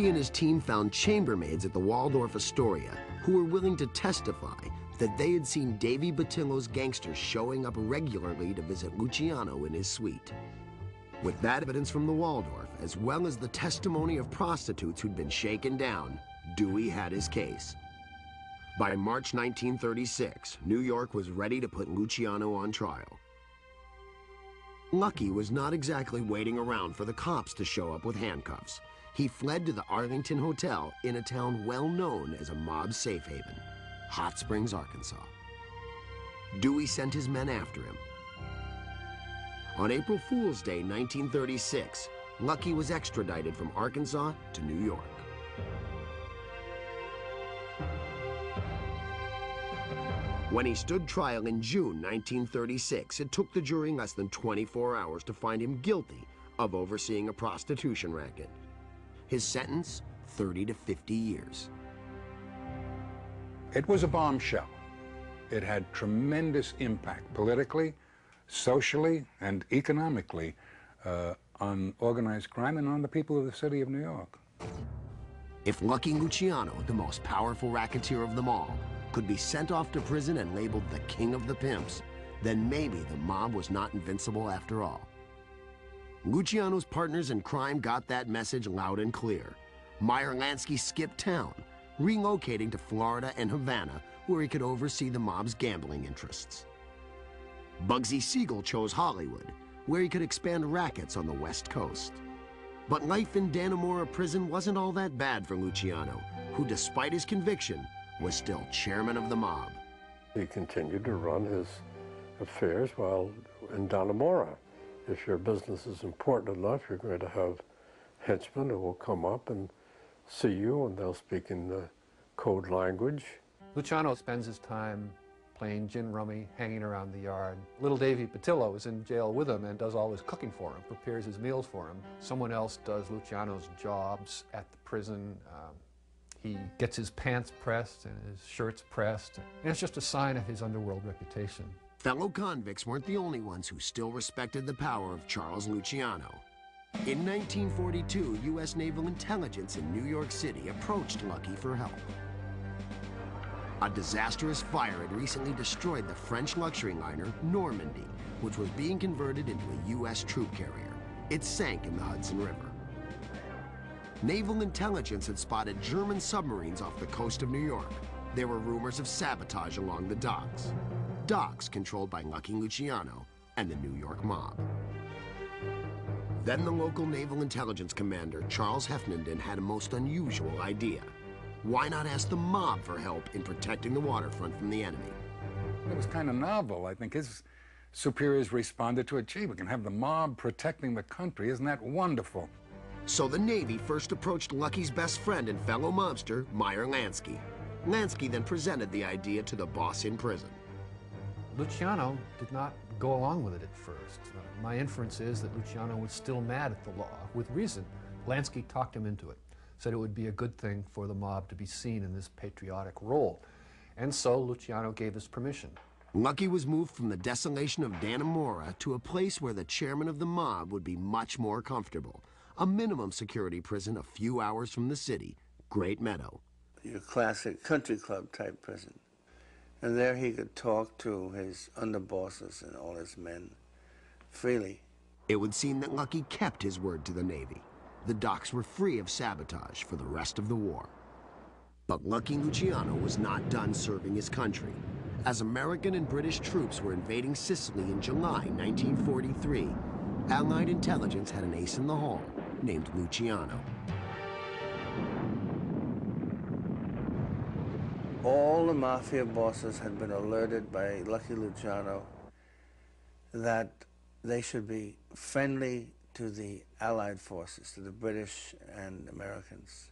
and his team found chambermaids at the Waldorf Astoria who were willing to testify that they had seen Davy Batillo's gangsters showing up regularly to visit Luciano in his suite. With that evidence from the Waldorf, as well as the testimony of prostitutes who'd been shaken down, Dewey had his case. By March 1936, New York was ready to put Luciano on trial. Lucky was not exactly waiting around for the cops to show up with handcuffs. He fled to the Arlington Hotel in a town well known as a mob safe haven, Hot Springs, Arkansas. Dewey sent his men after him. On April Fool's Day, 1936, Lucky was extradited from Arkansas to New York. When he stood trial in June 1936, it took the jury less than 24 hours to find him guilty of overseeing a prostitution racket. His sentence, 30 to 50 years. It was a bombshell. It had tremendous impact politically, socially, and economically on organized crime and on the people of the city of New York. If Lucky Luciano, the most powerful racketeer of them all, could be sent off to prison and labeled the king of the pimps, then maybe the mob was not invincible after all. Luciano's partners in crime got that message loud and clear. Meyer Lansky skipped town, relocating to Florida and Havana, where he could oversee the mob's gambling interests. Bugsy Siegel chose Hollywood, where he could expand rackets on the West Coast. But life in Dannemora prison wasn't all that bad for Luciano, who, despite his conviction, was still chairman of the mob. He continued to run his affairs while in Dannemora. If your business is important enough, you're going to have henchmen who will come up and see you, and they'll speak in the code language. Luciano spends his time playing gin rummy, hanging around the yard. Little Davy Patillo is in jail with him and does all his cooking for him, prepares his meals for him. Someone else does Luciano's jobs at the prison. He gets his pants pressed and his shirts pressed, and it's just a sign of his underworld reputation. Fellow convicts weren't the only ones who still respected the power of Charles Luciano. In 1942, U.S. Naval Intelligence in New York City approached Lucky for help. A disastrous fire had recently destroyed the French luxury liner Normandy, which was being converted into a U.S. troop carrier. It sank in the Hudson River. Naval Intelligence had spotted German submarines off the coast of New York. There were rumors of sabotage along the docks. Docks controlled by Lucky Luciano and the New York mob. Then the local Naval Intelligence commander, Charles Heffernan, had a most unusual idea. Why not ask the mob for help in protecting the waterfront from the enemy? It was kind of novel. I think his superiors responded to it. Gee, we can have the mob protecting the country. Isn't that wonderful? So the Navy first approached Lucky's best friend and fellow mobster, Meyer Lansky. Lansky then presented the idea to the boss in prison. Luciano did not go along with it at first. My inference is that Luciano was still mad at the law, with reason. Lansky talked him into it, said it would be a good thing for the mob to be seen in this patriotic role. And so Luciano gave his permission. Lucky was moved from the desolation of Dannemora to a place where the chairman of the mob would be much more comfortable. A minimum security prison a few hours from the city, Great Meadow. Your classic country club type prison. And there he could talk to his underbosses and all his men freely. It would seem that Lucky kept his word to the Navy. The docks were free of sabotage for the rest of the war. But Lucky Luciano was not done serving his country. As American and British troops were invading Sicily in July 1943, Allied intelligence had an ace in the hole named Luciano. All the mafia bosses had been alerted by Lucky Luciano that they should be friendly to the Allied forces, to the British and Americans,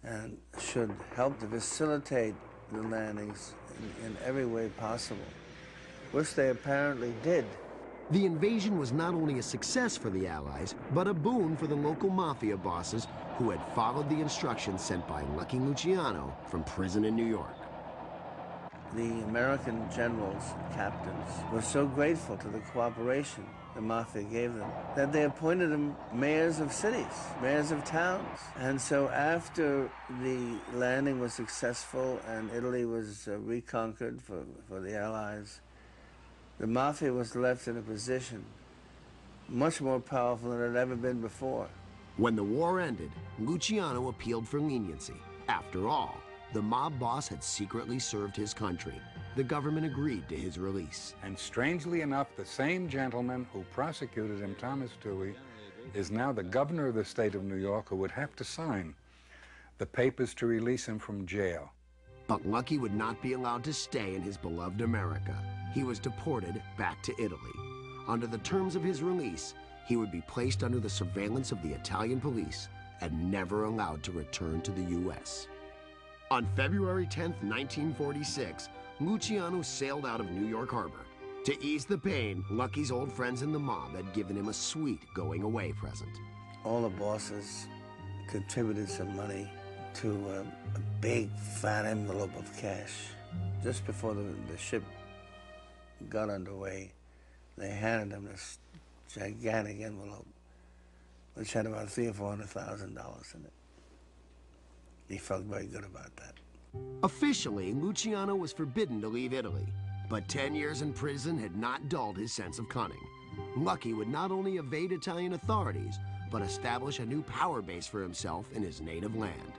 and should help to facilitate the landings in every way possible, which they apparently did. The invasion was not only a success for the Allies, but a boon for the local mafia bosses who had followed the instructions sent by Lucky Luciano from prison in New York. The American generals, captains, were so grateful to the cooperation the Mafia gave them, that they appointed them mayors of cities, mayors of towns. And so after the landing was successful and Italy was reconquered for the Allies, the Mafia was left in a position much more powerful than it had ever been before. When the war ended, Luciano appealed for leniency. After all, the mob boss had secretly served his country. The government agreed to his release. And strangely enough, the same gentleman who prosecuted him, Thomas Dewey, is now the governor of the state of New York, who would have to sign the papers to release him from jail. But Lucky would not be allowed to stay in his beloved America. He was deported back to Italy. Under the terms of his release, he would be placed under the surveillance of the Italian police and never allowed to return to the U.S. On February 10th, 1946, Luciano sailed out of New York Harbor. To ease the pain, Lucky's old friends in the mob had given him a sweet going-away present. All the bosses contributed some money to a big, fat envelope of cash. Just before the ship got underway, they handed him this gigantic envelope, which had about $300,000 or $400,000 in it. He felt very good about that. Officially, Luciano was forbidden to leave Italy, but 10 years in prison had not dulled his sense of cunning. Lucky would not only evade Italian authorities, but establish a new power base for himself in his native land.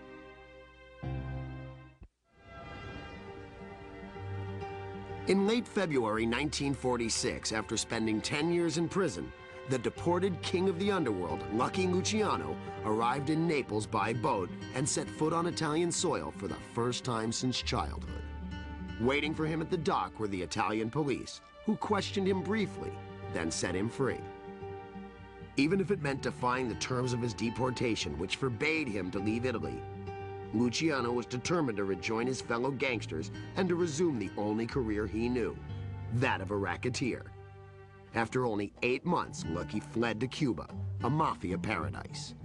In late February 1946, after spending 10 years in prison, the deported king of the underworld, Lucky Luciano, arrived in Naples by boat and set foot on Italian soil for the first time since childhood. Waiting for him at the dock were the Italian police, who questioned him briefly, then set him free. Even if it meant defying the terms of his deportation, which forbade him to leave Italy, Luciano was determined to rejoin his fellow gangsters and to resume the only career he knew, that of a racketeer. After only 8 months, Lucky fled to Cuba, a mafia paradise.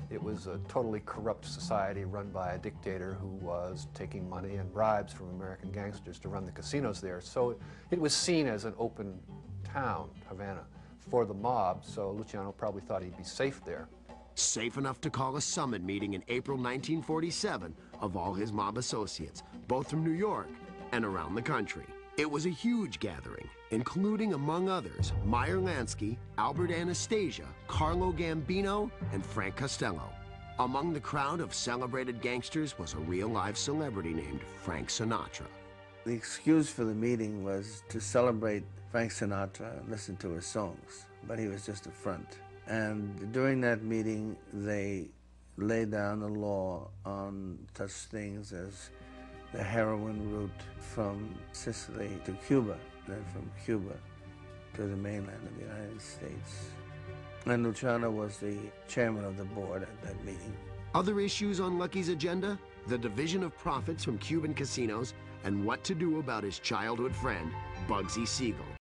It was a totally corrupt society run by a dictator who was taking money and bribes from American gangsters to run the casinos there. So it was seen as an open town, Havana, for the mob, so Luciano probably thought he'd be safe there. Safe enough to call a summit meeting in April 1947 of all his mob associates, both from New York and around the country. It was a huge gathering, including, among others, Meyer Lansky, Albert Anastasia, Carlo Gambino, and Frank Costello. Among the crowd of celebrated gangsters was a real-life celebrity named Frank Sinatra. The excuse for the meeting was to celebrate Frank Sinatra and listen to his songs, but he was just a front. And during that meeting, they laid down the law on such things as the heroin route from Sicily to Cuba, then from Cuba to the mainland of the United States. And Luciano was the chairman of the board at that meeting. Other issues on Lucky's agenda? The division of profits from Cuban casinos and what to do about his childhood friend, Bugsy Siegel.